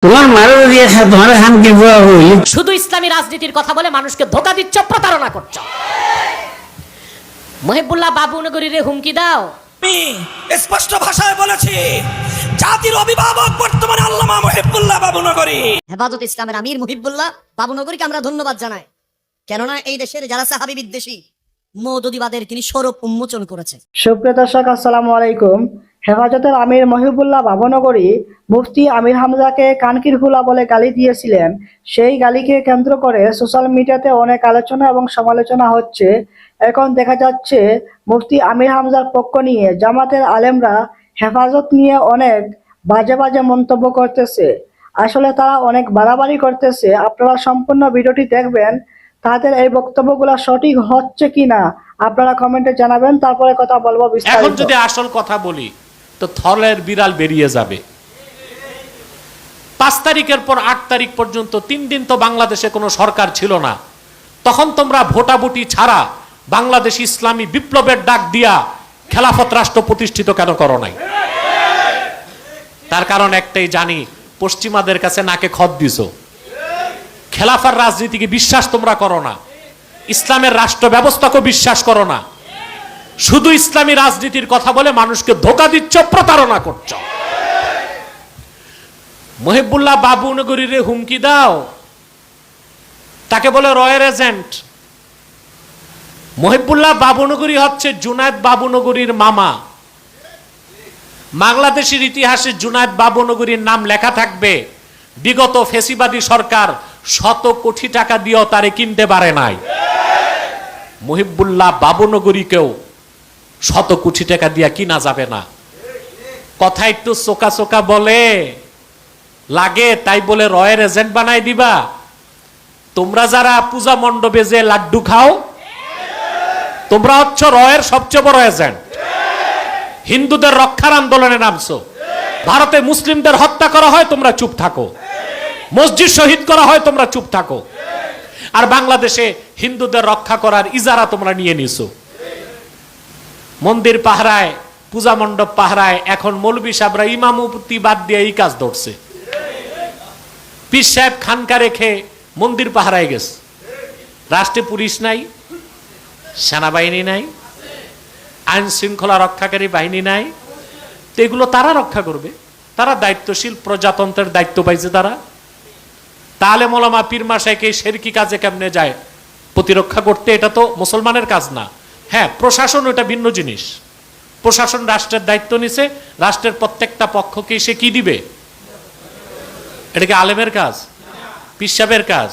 তোমার মারো দিয়েছে তোমার হামকে বুয়া হইল। শুধু ইসলামী রাজনীতির কথা বলে মানুষকে ধোকা দিচ্ছ, প্রতারণা করছো। মহিবুল্লাহ বাবুনগরীর হুমকি দাও। আমি স্পষ্ট ভাষায় বলেছি, জাতির অভিভাবক বর্তমানে আল্লামা মহিবুল্লাহ বাবুনগরী। হেফাজত ইসলামের আমির মুহিবুল্লাহ বাবুনগরীকে আমরা ধন্যবাদ জানাই, কেননা এই দেশের যারা সাহাবী বিদ্বেষী মৌদুদিবাদের তিনি স্বরূপ উন্মোচন করেছে। সুপ্রিয় দর্শক, আসসালামু আলাইকুম। হেফাজতের আমির মহিবুল্লাহ বাবুনগরী মুফতি আমির হামজাকে কানকির হুলা বলে গালি দিয়েছিলেন। সেই গালিকে কেন্দ্র করে সোশ্যাল মিডিয়াতে অনেক আলোচনা এবং সমালোচনা হচ্ছে। এখন দেখা যাচ্ছে মুফতি আমির হামজার পক্ষ নিয়ে জামাতের আলেমরা হেফাজত নিয়ে অনেক বাজে বাজে মন্তব্য করতেছে। আসলে তারা অনেক বাড়াবাড়ি করতেছে। আপনারা সম্পূর্ণ ভিডিওটি দেখবেন, তাদের এই বক্তব্যগুলো সঠিক হচ্ছে কিনা আপনারা কমেন্টে জানাবেন, তারপরে কথা বলবো বিস্তারিত। এখন যদি আসল কথা বলি তো থলের বিড়াল বেরিয়ে যাবে। 5 তারিখের পর 8 তারিখ পর্যন্ত 3 দিন তো বাংলাদেশে কোনো সরকার ছিল না। তখন তোমরা ভোটাভুটি ছাড়া বাংলাদেশ ইসলামী বিপ্লবের ডাক দিয়া খেলাফত রাষ্ট্র প্রতিষ্ঠিত কেন করো নাই? তার কারণ একটাই, জানি পশ্চিমাদের কাছে নাকে খত দিছো। খেলাফার রাজনীতিকে বিশ্বাস তোমরা করো না, ইসলামের রাষ্ট্র ব্যবস্থাকে বিশ্বাস করো না। শুধু ইসলামী রাজনীতির কথা বলে মানুষকে ধোকা দিচ্ছ, প্রতারণা করছ। মহিবুল্লাহ বাবুনগরীর হুমকি দাও, তাকে বলে রয়ের এজেন্ট। মহিবুল্লাহ বাবুনগরী হচ্ছে জুনায়েদ বাবুনগরীর মামা। বাংলাদেশের ইতিহাসে জুনায়েদ বাবুনগরীর নাম লেখা থাকবে। বিগত ফেসিবাদী সরকার 100 কোটি টাকা দিয়েও তারে কিনতে পারে নাই। মহিবুল্লাহ বাবুনগরীকেও 100 কোটি টাকা দিয়া কিনা যাবে না। কথা একটু চোকা চোকা বলে লাগে, তাই বলে রয়ের এজেন্ট বানাই দিবা? তোমরা যারা পূজা মণ্ডপে যে লাড্ডু খাও, তোমরা হচ্ছে রয়ের সবচেয়ে বড় এজেন্ট। হিন্দুদের রক্ষার আন্দোলনে নামছো। ভারতে মুসলিমদের হত্যা করা হয়, তোমরা চুপ থাকো। মসজিদ শহীদ করা হয়, তোমরা চুপ থাকো। আর বাংলাদেশে হিন্দুদের রক্ষা করার ইজারা তোমরা নিয়ে নিছো। মন্দির পাহারায়, পূজা মণ্ডপ পাহারায় এখন মৌলবী সাহেবরা ইমামতি বাদ দিয়ে এই কাজ ধরছে। পীর সাহেব খানকা রেখে মন্দির পাহারায় গেছে। রাষ্ট্রে পুলিশ নাই, সেনাবাহিনী নাই, আইন শৃঙ্খলা রক্ষাকারী বাহিনী নাই। তো এগুলো তারা রক্ষা করবে। তারা দায়িত্বশীল, প্রজাতন্ত্রের দায়িত্ব পাইছে তারা। তাহলে মোলামা পীর মাশাইখকে শিরকি কাজে কেমনে যায় প্রতিরক্ষা করতে? এটা তো মুসলমানের কাজ না। হ্যাঁ, প্রশাসন ওটা ভিন্ন জিনিস। প্রশাসন রাষ্ট্রের দায়িত্ব নিছে, রাষ্ট্রের প্রত্যেকটা পক্ষকে সে কি দিবে? এটা কি আলেমের কাজ, পীর সাহেবের কাজ,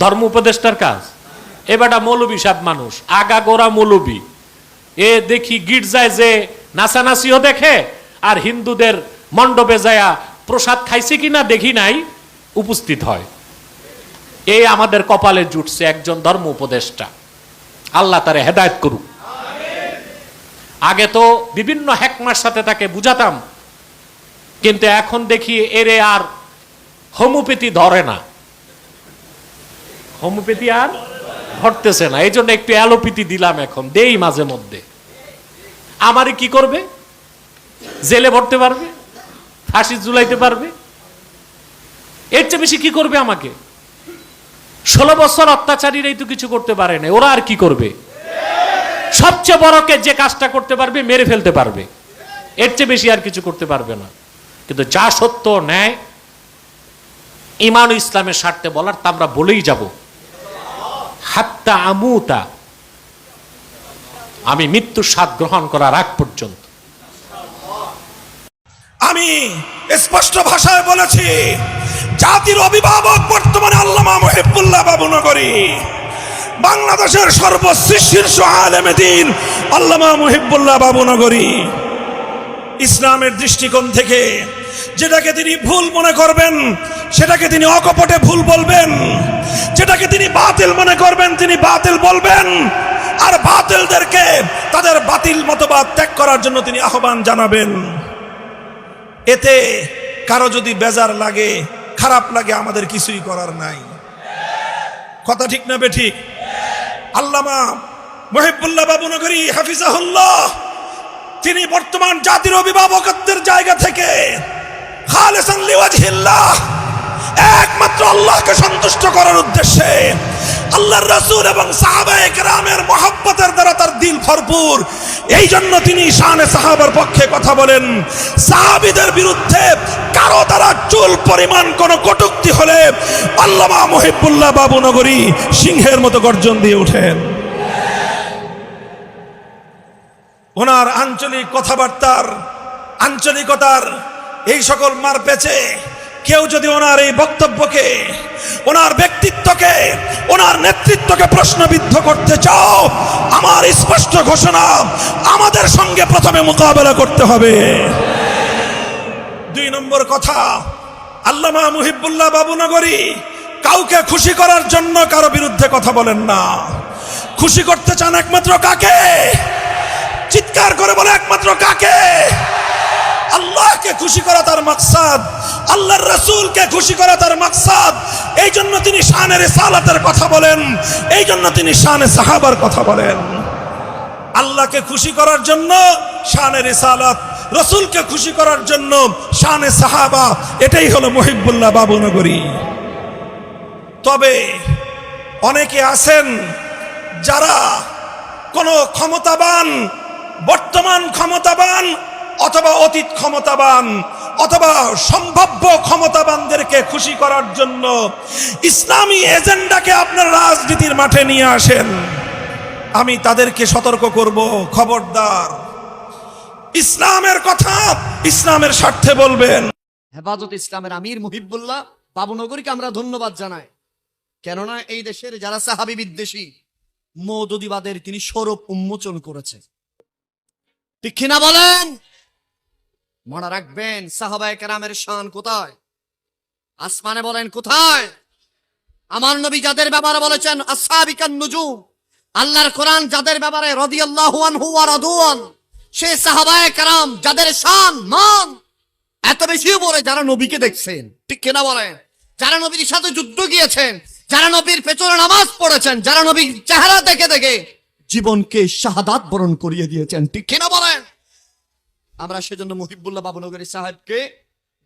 ধর্ম উপদেষ্টার কাজ? এবারটা মৌলবী সাহেব মানুষ, আগা গোড়া মৌলবী। এ দেখি গির্জায় যে নাচানাচিও দেখে, আর হিন্দুদের মণ্ডপে যায়া প্রসাদ খাইছে কিনা দেখি নাই উপস্থিত হয়। এই আমাদের কপালে জুটছে একজন ধর্ম উপদেষ্টা। আল্লাহ তারে হেদায়েত করুক। আগে তো বিভিন্ন হ্যাকমার সাথে তাকে বুঝাতাম, কিন্তু এখন দেখি এরে আর হোমিওপ্যাথি ধরে না। হোমিওপ্যাথি আর ধরতেছে না, এই জন্য একটু অ্যালোপ্যাথি দিলাম। এখন দেই মাঝে মধ্যে। আমারে কি করবে? জেলে ভরতে পারবে, ফাঁসি ঝুলাইতে পারবে। এর চেয়ে বেশি কি করবে আমাকে? 16 বছর অত্যাচারীরাই তো কিছু করতে পারে না, ওরা আর কি করবে? সবচেয়ে বড়কে যে কাজটা করতে পারবে, মেরে ফেলতে পারবে। এর চেয়ে বেশি আর কিছু করতে পারবে না। কিন্তু যা সত্য, ন্যায়, ঈমান ও ইসলামের স্বার্থে বলার তা আমরা বলেই যাব। হাত্তা আমুতা, আমি মৃত্যুর স্বাদ গ্রহণ করার আগ পর্যন্ত। আমি স্পষ্ট ভাষায় বলেছি, জাতির অভিভাবক বর্তমানে আল্লামা মহিবুল্লাহ বাবুনগরী। বাংলাদেশের সর্বশীর্ষ আলেমে দ্বীন আল্লামা মহিবুল্লাহ বাবুনগরী। ইসলামের দৃষ্টিকোণ থেকে যেটাকে তিনি ভুল মনে করবেন সেটাকে তিনি অকপটে ভুল বলবেন, যেটাকে তিনি বাতিল মনে করবেন তিনি বাতিল বলবেন, আর বাতিলদেরকে তাদের বাতিল মতবাদ ত্যাগ করার জন্য তিনি আহ্বান জানাবেন। এতে কারো যদি বেজার লাগে, খারাপ লাগে, আমাদের কিছুই করার নাই। কথা ঠিক না বেঠিক? আল্লামা মহিবুল্লাহ বাবুনগরী হাফিজাহুল্লাহ তিনি বর্তমান জাতির অভিভাবকত্বের জায়গা থেকে খালিসান লিওয়াজহিল্লাহ, একমাত্র আল্লাহকে সন্তুষ্ট করার উদ্দেশ্যে। আল্লাহর রাসূল এবং সাহাবায়ে কেরামের মহব্বতের দ্বারা তার দিল ভরপুর, এই জন্য তিনি শানে সাহাবার পক্ষে কথা বলেন। সাহাবীদের বিরুদ্ধে কারো দ্বারা চুল পরিমাণ কোন কটূক্তি হলে আল্লামা মুহিবুল্লাহ বাবুনগরী সিংহের মতো গর্জন দিয়ে ওঠেন। ওনার আঞ্চলিক কথাবার্তার আঞ্চলিকতার এই সকল মার পেছে কেউ যদি ওনার এই বক্তব্যকে, ওনার ব্যক্তিত্বকে, ওনার নেতৃত্বকে প্রশ্নবিদ্ধ করতে চাও, আমার স্পষ্ট ঘোষণা, আমাদের সঙ্গে প্রথমে মোকাবেলা করতে হবে। 2 নম্বর কথা, আল্লামা মুহিবুল্লাহ বাবুনগরী কাউকে খুশি করার জন্য কারো বিরুদ্ধে কথা বলেন না। খুশি করতে চান একমাত্র কাকে? চিৎকার করে বলে একমাত্র কাকে? আল্লাহকে খুশি করা তার মাকসাদ, আল্লাহর রাসূলকে খুশি করা তার মাকসাদ। এই জন্য তিনি শানে রিসালাতের কথা বলেন, এই জন্য তিনি শানে সাহাবার কথা বলেন। আল্লাহকে খুশি করার জন্য শানে রিসালাত, রাসূলকে খুশি করার জন্য শানে সাহাবা, এটাই হলো মুহিবুল্লাহ বাবুনগরী। তবে অনেকে আছেন যারা কোন ক্ষমতাবান, বর্তমান ক্ষমতাবান অথবা অতীত ক্ষমতাবান অথবা সম্ভাব্য ক্ষমতাবানদেরকে খুশি করার জন্য ইসলামী এজেন্ডাকে আপনার রাজনীতির মাঠে নিয়ে আসেন। আমি তাদেরকে সতর্ক করব, খবরদার, ইসলামের কথা ইসলামের স্বার্থে বলবেন। হেফাজত ইসলামের আমির মুহিবুল্লাহ বাবুনগরীকে আমরা ধন্যবাদ জানাই, কেননা এই দেশের যারা সাহাবী বিদ্বেষী মওদুদিবাদের তিনি স্বরূপ উন্মোচন করেছে। ঠিক কিনা বলেন? মনে রাখবেন সাহাবায়ে কেরামের শান কোথায়? আসমানে বলেন কোথায়? আমার নবী যাদের ব্যাপারে বলেছেন আসহাবিকান নুজুম, আল্লাহর কোরআন যাদের ব্যাপারে রাদিয়াল্লাহু আনহু ওয়া রাদওয়ান, সেই সাহাবায়ে কেরাম যাদের শান মান এত বেশি উপরে, যারা নবীকে দেখছেন। ঠিক কিনা বলেন? যারা নবীর সাথে যুদ্ধ গিয়েছেন, যারা নবীর পেছনে নামাজ পড়েছেন, যারা নবীর চেহারা দেখে দেখে জীবনকে শাহাদাত বরণ করিয়ে দিয়েছেন। ঠিক কিনা বলেন? আমরা সেজন্য মুহিবুল্লাহ বাবুনগরী সাহেবকে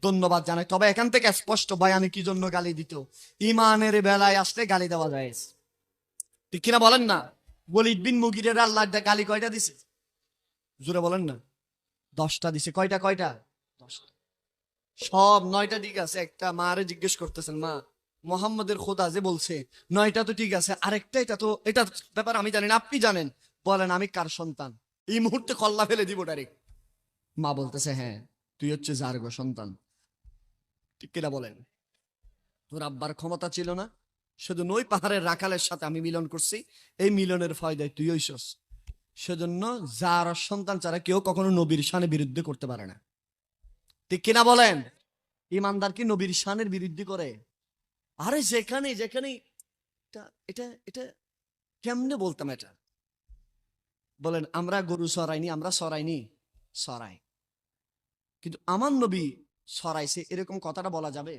ধন্যবাদ জানাই। তবে এখান থেকে স্পষ্ট বয়ানে কি জন্য গালি দিত, ইমানের বেলায় আসলে গালি দেওয়া যায়। ঠিক কিনা বলেন না? ওয়ালিদ বিন মুগিরের আল্লাহ গালি কয়টা দিছে? জোরে বলেন না। 10টা দিছে। কয়টা? 10টা। সব 9টা ঠিক আছে। একটা মারে জিজ্ঞেস করতেছেন, মা মোহাম্মদের খোদা যে বলছে 9টা তো ঠিক আছে, আরেকটা এটা ব্যাপার আমি জানি না, আপনি জানেন, বলেন আমি কার সন্তান? এই মুহূর্তে কল্লা ফেলে দিব ডাইরেক্ট। মা বলতেছে, হ্যাঁ তুই হচ্ছে যার গো সন্তান। ঠিক কিনা বলেন? তোর আব্বার ক্ষমতা ছিল না, শুধু নই পাহাড়ের রাখালের সাথে আমি মিলন করছি, এই মিলনের ফায়দায় তুই হইছস। সেজন্য যার সন্তান ছাড়া কেউ কখনো নবীর শানে বিরুদ্ধে করতে পারে না। ঠিক কিনা বলেন? ইমানদার কি নবীর শানের বিরুদ্ধে করে? আরে যেখানে এটা এটা কেমনে বলতাম এটা? বলেন আমরা গরু সরাইনি, আমরা সরাইনি, সরাই, কিন্তু আমার নবী সরাইছে, এরকম কথাটা বলা যাবে?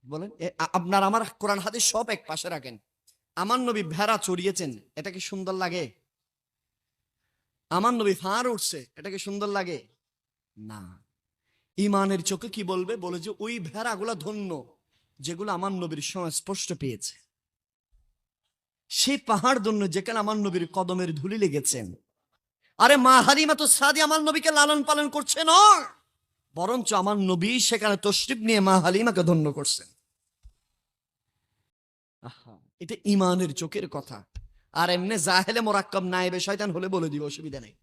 বলেন, আপনার আমার কোরআন হাদিস সব এক পাশে রাখেন, আমার নবী ভেড়া চড়িয়েছেন, এটা কি সুন্দর লাগে? আমার নবী ফাঁড় উঠছে, এটা কি সুন্দর লাগে? না। ইমানের চোখে কি বলবে? বলে যে ওই ভেড়াগুলা ধন্য যেগুলো আমার নবীর সংস্পর্শ পেয়েছে। সেই পাহাড় ধন্য যেখানে আমার নবীর কদমের ধুলি লেগেছেন। আরে মা হালিমা তো সাদি আমার নবীকে লালন পালন করছে না, বরঞ্চ আমার নবী সেখানে তশরিফ নিয়ে মা হালিমাকে ধন্য করছেন। এটা ইমানের চোখের কথা। আর এমনি জাহেলে মোরাক্কাব নায়েবে শয়তান হলে বলে দিব, অসুবিধা নেই।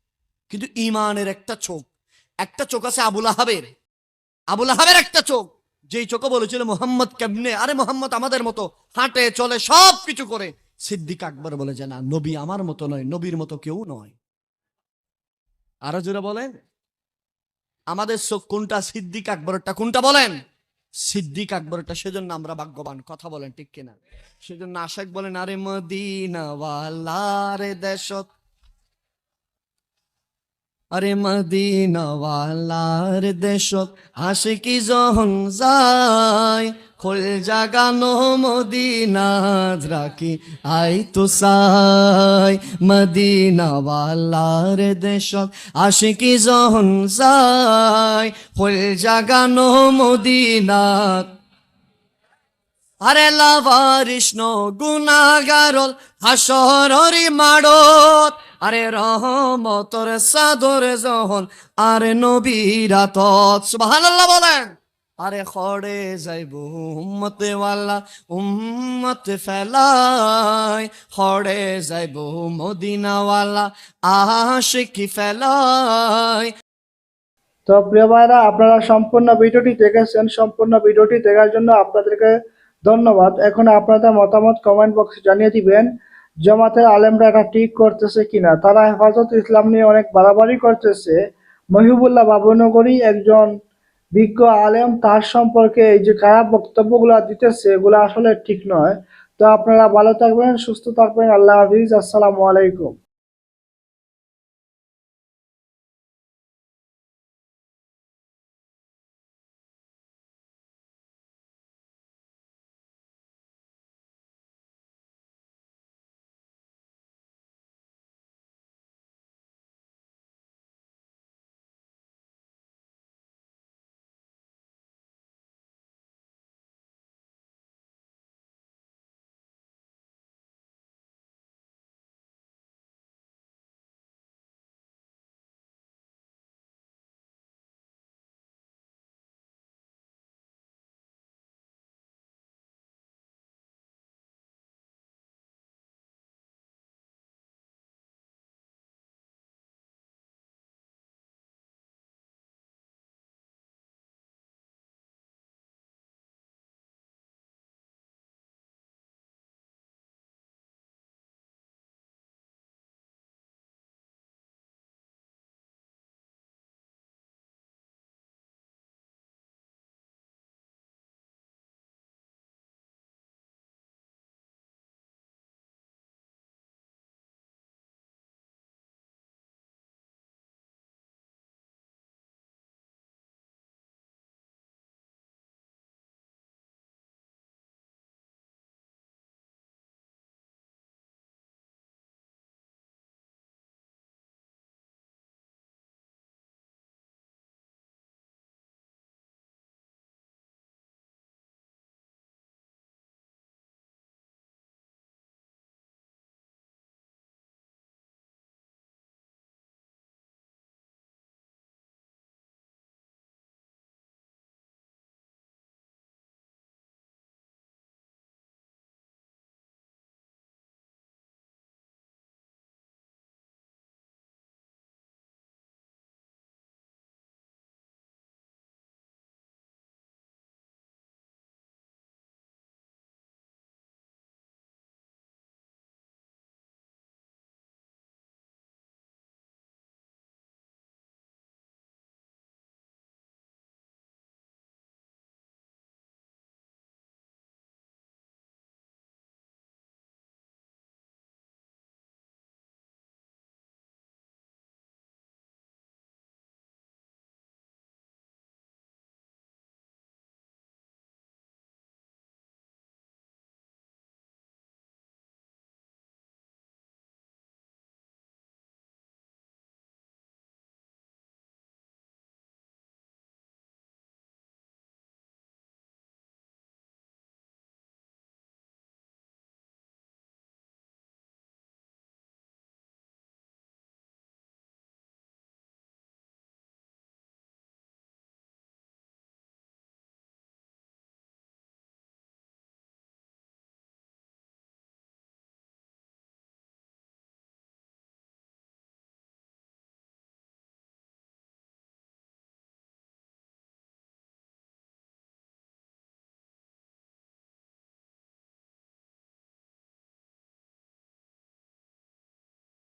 কিন্তু ইমানের একটা চোখ আছে আবুল আহাবের একটা চোখ, যেই চোখে বলেছিল মোহাম্মদ কেমনে, আরে মোহাম্মদ আমাদের মতো হাঁটে চলে সব কিছু করে। সিদ্দিক আকবর বলে যে না, নবী আমার মতো নয়, নবীর মতো কেউ নয়। আরো জোরে বলেন, আমাদের চোখ কোনটা? সিদ্দিক আকবরটা কোনটা বলেন? সিদ্দিক আকবরটা। সেজন্য আমরা ভাগ্যবান। কথা বলেন ঠিক কিনা? সেজন্য আশাক বলেন, আরে মদিনাওয়ালার দেশত, আরে মদিনাওয়ালার দেশত আশিকি যখন যায়, খোল জাগানো মদিনাত রাখি আই তো সাই মদিনাওয়ালার দেশত আশিকি যখন যাই খোল জাগানো মদিনাত আরে লাভারিষ্ণ গুনাগারল হাসররি মাড়ত আরে রহমতর সাদর যখন আরে নবীরাত সুবহানাল্লাহ বলেন আরে খড়ে যাইব উম্মতে ওয়ালা উম্মতে ফেলাই খড়ে যাইব মদিনাওয়ালা আশিকি ফেলাই। তো প্রিয় ভাইরা, আপনারা সম্পূর্ণ ভিডিওটি দেখেছেন। সম্পূর্ণ ভিডিওটি দেখার জন্য আপনাদেরকে ধন্যবাদ। এখন আপনাদের মতামত কমেন্ট বক্সে জানিয়ে দিবেন জামাতের আলেমরা এটা ঠিক করতেছে কিনা। তারা হেফাজত ইসলাম নিয়ে অনেক বাড়াবাড়ি করতেছে। মহিবুল্লাহ বাবুনগরী একজন বিজ্ঞ আলেম, তার সম্পর্কে এই যে খারাপ বক্তব্যগুলো দিতেছে এগুলো আসলে ঠিক নয়। তো আপনারা ভালো থাকবেন, সুস্থ থাকবেন। আল্লাহ হাফিজ, আসসালামু আলাইকুম।